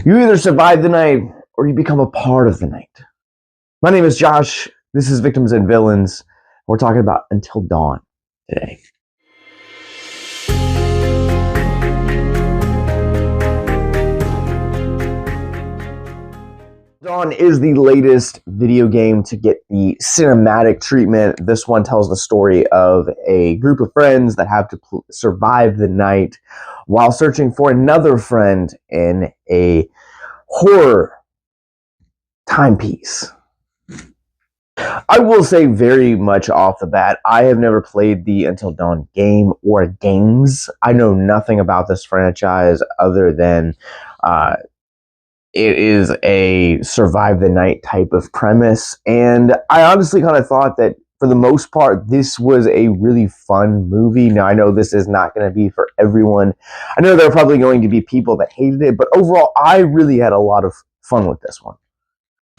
You either survive the night or you become a part of the night. My name is Josh. This is Victims and Villains. We're talking about Until Dawn today. Dawn is the latest video game to get the cinematic treatment. This one tells the story of a group of friends that have to survive the night while searching for another friend in a horror timepiece. I will say very much off the bat, I have never played the Until Dawn game or games. I know nothing about this franchise other than it is a survive the night type of premise. And I honestly kind of thought that for the most part, this was a really fun movie. Now, I know this is not going to be for everyone. I know there are probably going to be people that hated it, but overall, I really had a lot of fun with this one.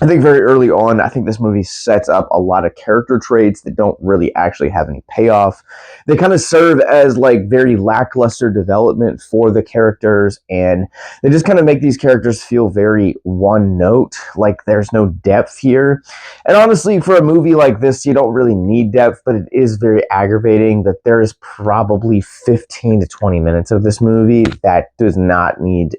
I think very early on, I think this movie sets up a lot of character traits that don't really actually have any payoff. They kind of serve as like very lackluster development for the characters, and they just kind of make these characters feel very one note, like there's no depth here. And honestly, for a movie like this, you don't really need depth, but it is very aggravating that there is probably 15 to 20 minutes of this movie that does not need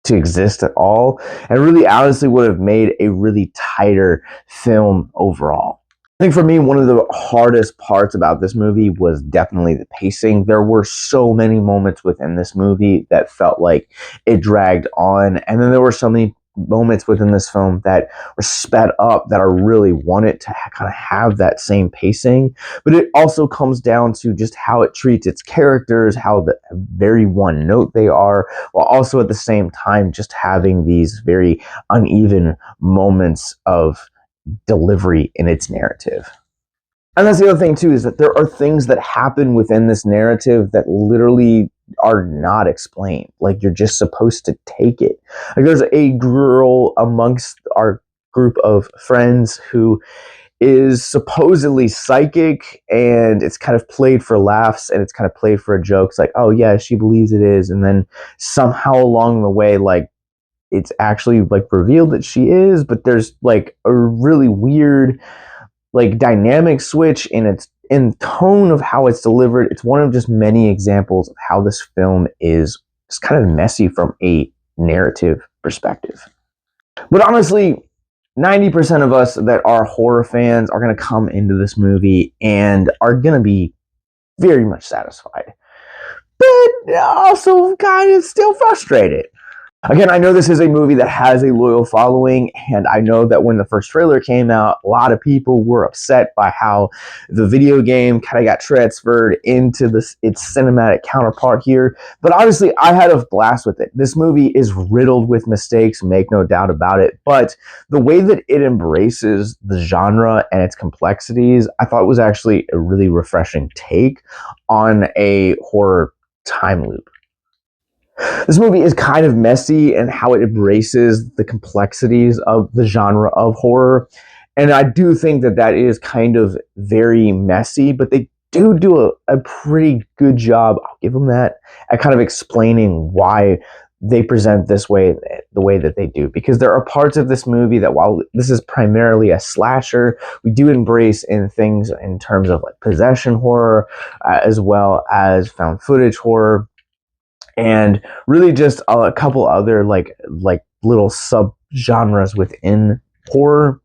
to exist at all, and really honestly would have made a really tighter film overall. I think for me, one of the hardest parts about this movie was definitely the pacing. There were so many moments within this movie that felt like it dragged on, and then there were so many moments within this film that were sped up that I really wanted to kind of have that same pacing. But it also comes down to just how it treats its characters, how very one note they are, while also at the same time just having these very uneven moments of delivery in its narrative. And that's the other thing too, is that there are things that happen within this narrative that literally are not explained. Like, you're just supposed to take it. Like, there's a girl amongst our group of friends who is supposedly psychic, and it's kind of played for laughs and it's kind of played for a joke. It's like, oh yeah, she believes it is, and then somehow along the way, like, it's actually like revealed that she is, but there's like a really weird like dynamic switch in tone of how it's delivered. It's one of just many examples of how this film is just kind of messy from a narrative perspective. But honestly, 90% of us that are horror fans are going to come into this movie and are going to be very much satisfied, but also kind of still frustrated. Again, I know this is a movie that has a loyal following, and I know that when the first trailer came out, a lot of people were upset by how the video game kind of got transferred into its cinematic counterpart here. But honestly, I had a blast with it. This movie is riddled with mistakes, make no doubt about it, but the way that it embraces the genre and its complexities, I thought was actually a really refreshing take on a horror time loop. This movie is kind of messy in how it embraces the complexities of the genre of horror. And I do think that that is kind of very messy, but they do a pretty good job, I'll give them that, at kind of explaining why they present this way, the way that they do. Because there are parts of this movie that, while this is primarily a slasher, we do embrace in things in terms of like possession horror, as well as found footage horror, and really just a couple other like little sub genres within horror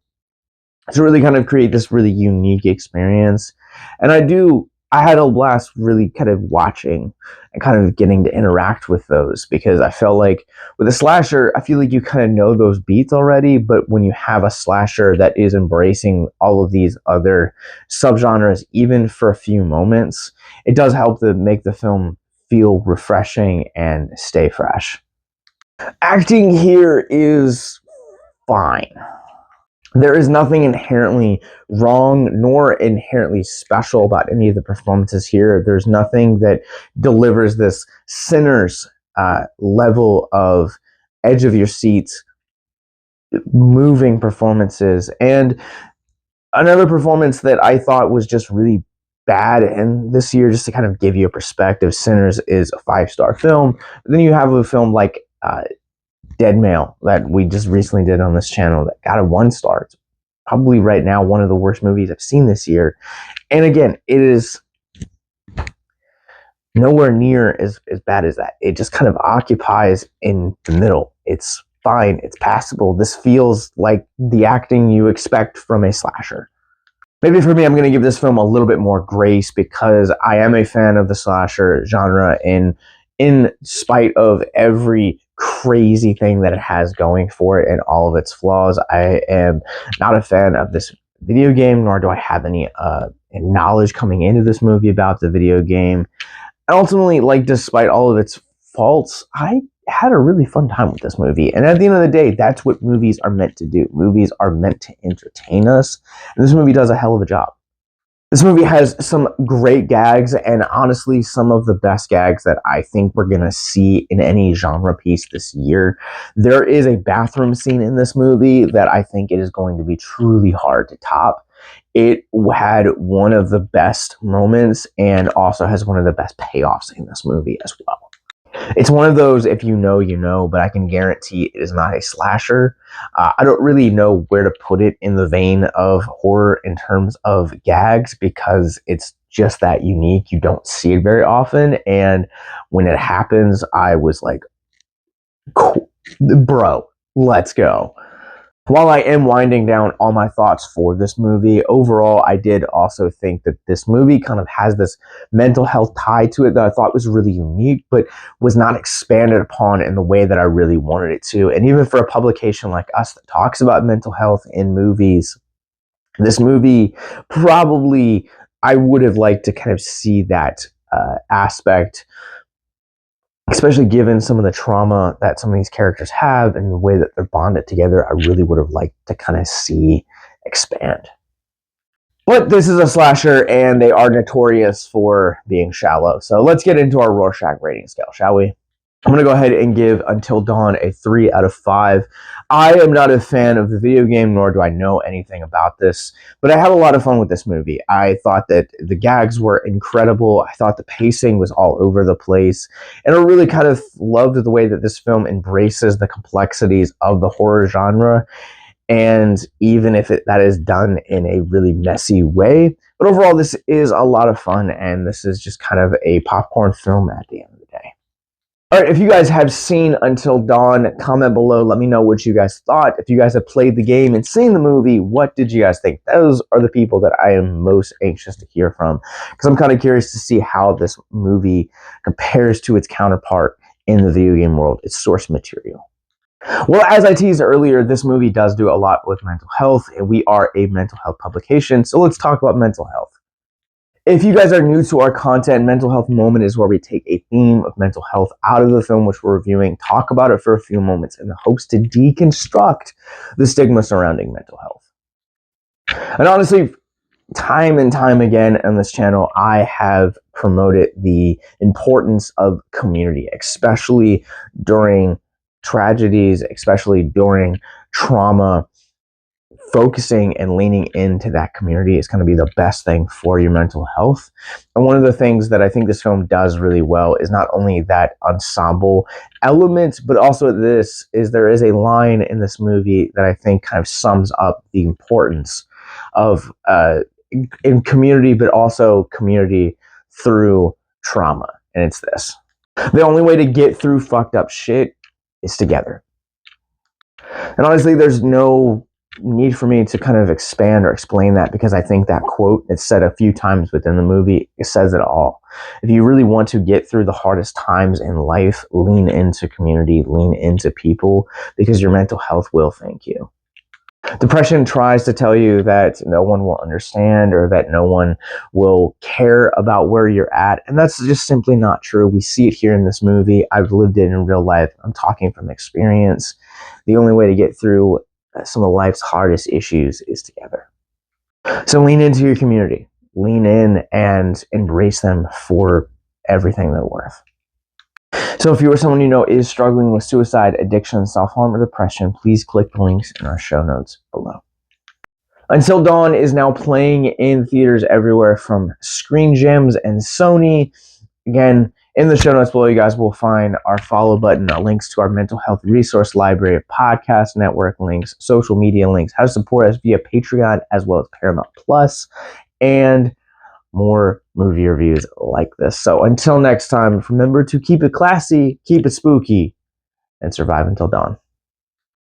to really kind of create this really unique experience. And I had a blast really kind of watching and kind of getting to interact with those, because I felt like with a slasher, I feel like you kind of know those beats already, but when you have a slasher that is embracing all of these other subgenres, even for a few moments, it does help to make the film feel refreshing and stay fresh. Acting here is fine. There is nothing inherently wrong nor inherently special about any of the performances here. There's nothing that delivers this Sinners level of edge of your seat, moving performances. And another performance that I thought was just really bad in this year, just to kind of give you a perspective, Sinners is a 5-star film. But then you have a film like Dead Mail that we just recently did on this channel that got a 1 star. It's probably right now one of the worst movies I've seen this year. And again, it is nowhere near as bad as that. It just kind of occupies in the middle. It's fine. It's passable. This feels like the acting you expect from a slasher. Maybe for me, I'm going to give this film a little bit more grace because I am a fan of the slasher genre, and in spite of every crazy thing that it has going for it and all of its flaws, I am not a fan of this video game, nor do I have any knowledge coming into this movie about the video game. And ultimately, like, despite all of its faults, I had a really fun time with this movie. And at the end of the day, that's what movies are meant to do. Movies are meant to entertain us, and this movie does a hell of a job. This movie has some great gags, and honestly, some of the best gags that I think we're going to see in any genre piece this year. There is a bathroom scene in this movie that I think it is going to be truly hard to top. It had one of the best moments and also has one of the best payoffs in this movie as well. It's one of those, if you know, you know, but I can guarantee it is not a slasher. I don't really know where to put it in the vein of horror in terms of gags because it's just that unique. You don't see it very often. And when it happens, I was like, cool, bro, let's go. While I am winding down all my thoughts for this movie, overall, I did also think that this movie kind of has this mental health tie to it that I thought was really unique, but was not expanded upon in the way that I really wanted it to. And even for a publication like us that talks about mental health in movies, this movie probably, I would have liked to kind of see that aspect, especially given some of the trauma that some of these characters have and the way that they're bonded together. I really would have liked to kind of see expand. But this is a slasher, and they are notorious for being shallow. So let's get into our Rorschach rating scale, shall we? I'm going to go ahead and give Until Dawn a 3 out of 5. I am not a fan of the video game, nor do I know anything about this, but I had a lot of fun with this movie. I thought that the gags were incredible. I thought the pacing was all over the place, and I really kind of loved the way that this film embraces the complexities of the horror genre, and even if that is done in a really messy way. But overall, this is a lot of fun, and this is just kind of a popcorn film at the end of the day. All right, if you guys have seen Until Dawn, comment below. Let me know what you guys thought. If you guys have played the game and seen the movie, what did you guys think? Those are the people that I am most anxious to hear from, because I'm kind of curious to see how this movie compares to its counterpart in the video game world, its source material. Well, as I teased earlier, this movie does do a lot with mental health, and we are a mental health publication, so let's talk about mental health. If you guys are new to our content, Mental Health Moment is where we take a theme of mental health out of the film which we're reviewing, talk about it for a few moments in the hopes to deconstruct the stigma surrounding mental health. And honestly, time and time again on this channel, I have promoted the importance of community, especially during tragedies, especially during trauma. Focusing and leaning into that community is going to be the best thing for your mental health. And one of the things that I think this film does really well is not only that ensemble element, but also there is a line in this movie that I think kind of sums up the importance of in community, but also community through trauma. And it's this: the only way to get through fucked up shit is together. And honestly, there's no need for me to kind of expand or explain that, because I think that quote, it's said a few times within the movie, it says it all. If you really want to get through the hardest times in life, lean into community, lean into people, because your mental health will thank you. Depression tries to tell you that no one will understand or that no one will care about where you're at, and that's just simply not true. We see it here in this movie. I've lived it in real life. I'm talking from experience. The only way to get through some of life's hardest issues is together. So lean into your community. Lean in and embrace them for everything they're worth. So if you or someone you know is struggling with suicide, addiction, self-harm, or depression, please click the links in our show notes below. Until Dawn is now playing in theaters everywhere from Screen Gems and Sony. Again, In the show notes below, you guys will find our follow button, links to our mental health resource library, podcast network links, social media links, how to support us via Patreon, as well as Paramount Plus, and more movie reviews like this. So until next time, remember to keep it classy, keep it spooky, and survive until dawn.